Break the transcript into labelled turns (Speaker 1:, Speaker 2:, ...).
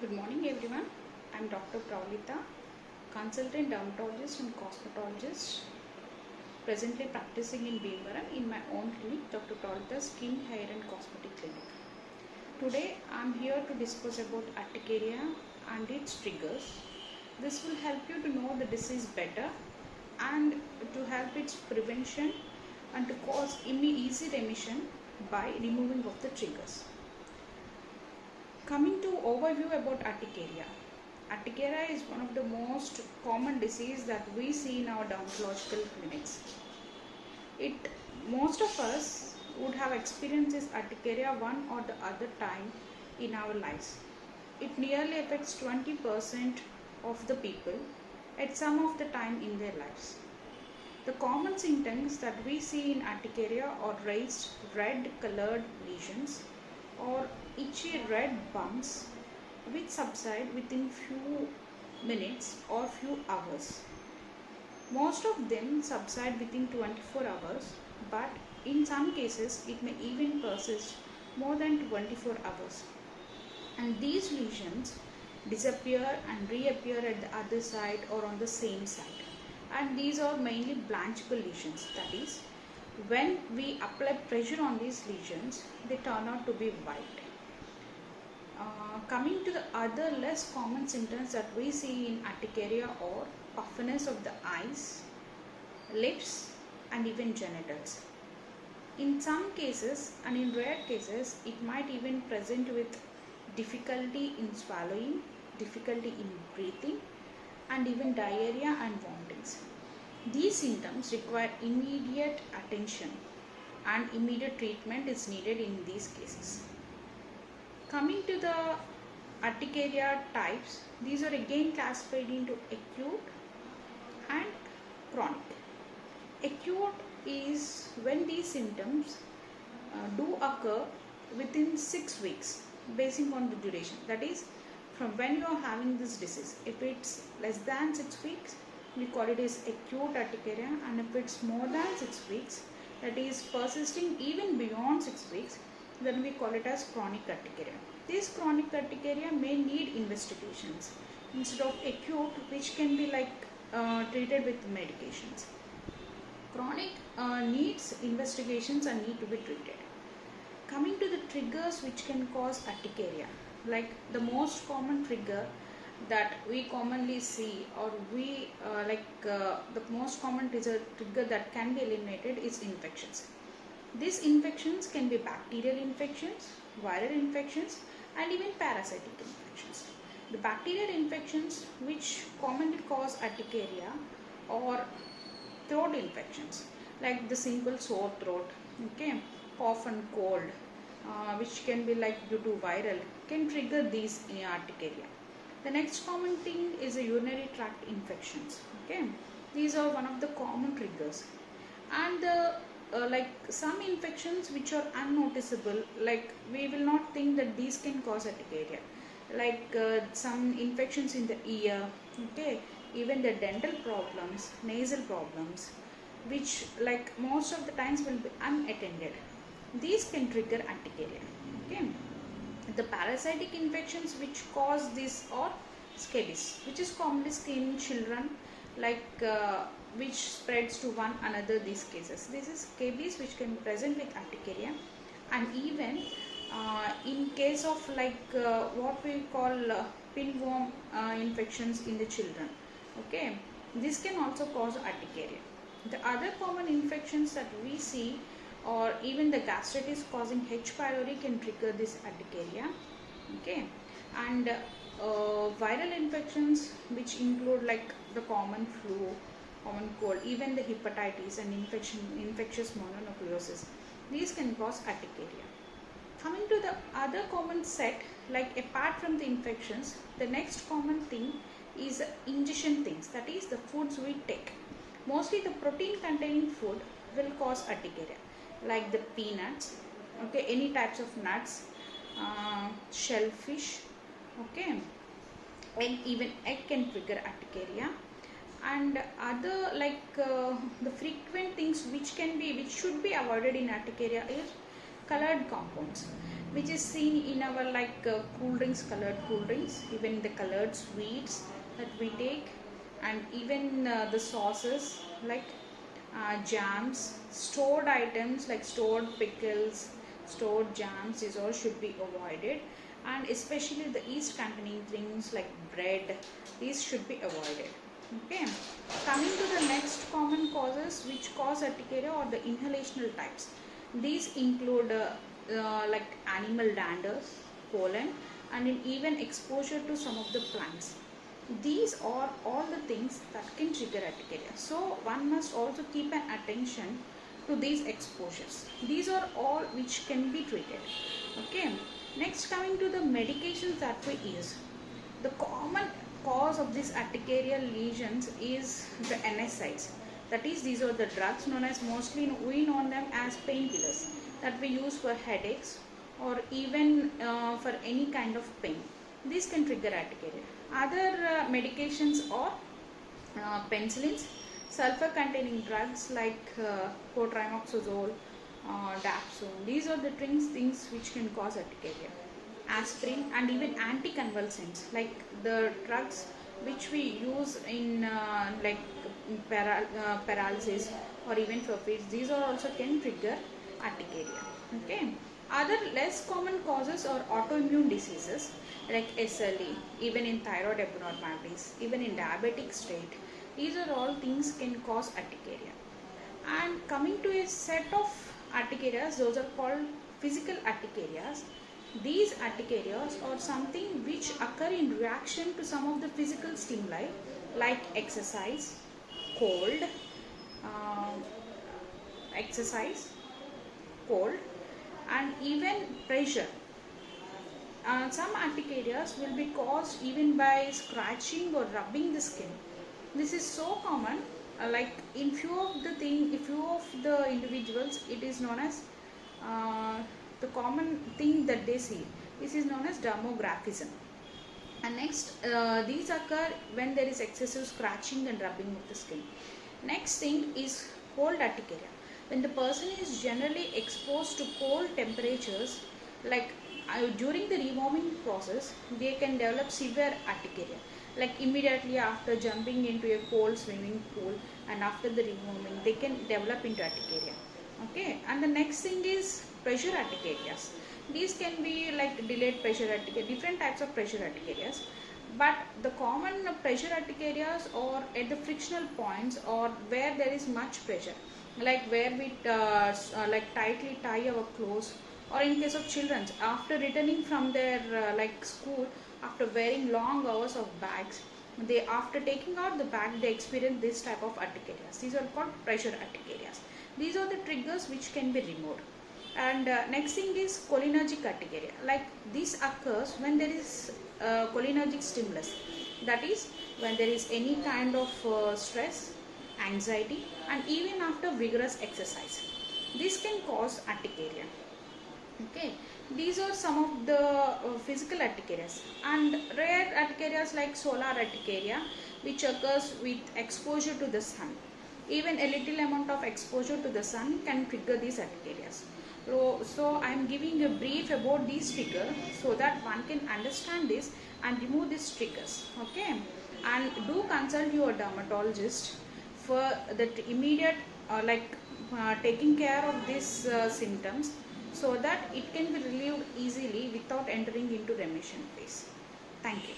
Speaker 1: Good morning everyone. I am Dr. Pravalita, consultant dermatologist and cosmetologist, presently practicing in Bhimavaram in my own clinic, Dr. Pravalita Skin, Hair and Cosmetic Clinic. Today I am here to discuss about urticaria and its triggers. This will help you to know the disease better and to help its prevention and to cause easy remission by removing of the triggers. Coming to overview about urticaria. Urticaria is one of the most common disease that we see in our dermatological clinics. Most of us would have experienced this urticaria one or the other time in our lives. It nearly affects 20% of the people at some of the time in their lives. The common symptoms that we see in urticaria are raised red colored lesions or itchy red bumps which subside within few minutes or few hours. Most of them subside within 24 hours, but in some cases it may even persist more than 24 hours. And these lesions disappear and reappear at the other side or on the same side. And these are mainly blanchable lesions, that is, when we apply pressure on these lesions, they turn out to be white. Coming to the other less common symptoms that we see in urticaria are puffiness of the eyes, lips and even genitals. In some cases and in rare cases, it might even present with difficulty in swallowing, difficulty in breathing and even diarrhea and vomitings. These symptoms require immediate attention and immediate treatment is needed in these cases. Coming to the urticaria types, these are again classified into acute and chronic. Acute is when these symptoms do occur within 6 weeks based on the duration, that is from when you are having this disease. If it's less than 6 weeks, we call it as acute urticaria, and if it's more than 6 weeks, that is persisting even beyond 6 weeks, then we call it as chronic urticaria. This chronic urticaria may need investigations instead of acute, which can be treated with medications. Chronic needs investigations and need to be treated. Coming to the triggers which can cause urticaria, like the most common trigger that we commonly see, or the most common trigger that can be eliminated is infections. These infections can be bacterial infections, viral infections and even parasitic infections. The bacterial infections which commonly cause urticaria or throat infections, like the simple sore throat, cough and cold, which can be due to viral, can trigger these urticaria. The next common thing is the urinary tract infections. These are one of the common triggers. And some infections which are unnoticeable, we will not think that these can cause urticaria, some infections in the ear, even the dental problems, nasal problems, which most of the times will be unattended. These can trigger urticaria. The parasitic infections which cause this are scabies, which is commonly seen in children, which spreads to one another these cases. This is scabies which can be present with urticaria, and even in case of what we call pinworm infections in the children. This can also cause urticaria. The other common infections that we see, or even the gastritis causing H. pylori, can trigger this urticaria. And viral infections which include the common flu, common cold, even the hepatitis and infectious mononucleosis, these can cause urticaria. Coming to the other common set, apart from the infections, the next common thing is ingestion things, that is the foods we take. Mostly the protein containing food will cause urticaria, like the peanuts, any types of nuts, shellfish, and even egg can trigger urticaria. And other the frequent things which should be avoided in urticaria is colored compounds, which is seen in our cool drinks, colored cool drinks, even the colored sweets that we take, and even the sauces like jams, stored items like stored pickles, stored jams, these all should be avoided, and especially the yeast containing things like bread, these should be avoided. Okay, coming to the next common causes which cause urticaria or the inhalational types. These include like animal danders, pollen, and even exposure to some of the plants. These are all the things that can trigger urticaria. So one must also keep an attention to these exposures. These are all which can be treated. Okay. Next, coming to the medications that we use. The common cause of these urticarial lesions is the NSAIDs. That is, these are the drugs known as, mostly we know them as painkillers that we use for headaches or even for any kind of pain. These can trigger urticaria. Other medications are penicillins, sulfur containing drugs like cotrimoxazole, dapsone. These are the things which can cause urticaria. Aspirin and even anticonvulsants like the drugs which we use in paralysis or even for fits. These are also can trigger urticaria. Okay. Other less common causes are autoimmune diseases like SLE, even in thyroid abnormalities, even in diabetic state. These are all things can cause urticaria. And coming to a set of urticarias, those are called physical urticarias. These urticarias are something which occur in reaction to some of the physical stimuli like exercise, cold, exercise, cold, and even pressure. Some urticarias will be caused even by scratching or rubbing the skin. This is so common. Like in few of the individuals, it is known as the common thing that they see. This is known as dermographism. And next, these occur when there is excessive scratching and rubbing of the skin. Next thing is cold urticaria. When the person is generally exposed to cold temperatures, like during the rewarming process, they can develop severe urticaria. Like immediately after jumping into a cold swimming pool and after the rewarming, they can develop into urticaria. Okay, and the next thing is pressure urticarias. These can be like delayed pressure urticaria, different types of pressure urticarias. But the common pressure urticarias are at the frictional points or where there is much pressure, like where we like tightly tie our clothes, or in case of children after returning from their school, after wearing long hours of bags, they after taking out the bag they experience this type of urticarias. These are called pressure urticarias. These are the triggers which can be removed. And next thing is cholinergic urticaria. Like this occurs when there is cholinergic stimulus, that is when there is any kind of stress, anxiety, and even after vigorous exercise. This can cause urticaria. Okay, these are some of the physical urticarias. And rare urticarias like solar urticaria, which occurs with exposure to the sun. Even a little amount of exposure to the sun can trigger these urticarias. So I am giving a brief about these triggers so that one can understand this and remove these triggers. Okay, and do consult your dermatologist for the immediate taking care of these symptoms, so that it can be relieved easily without entering into remission phase. Thank you.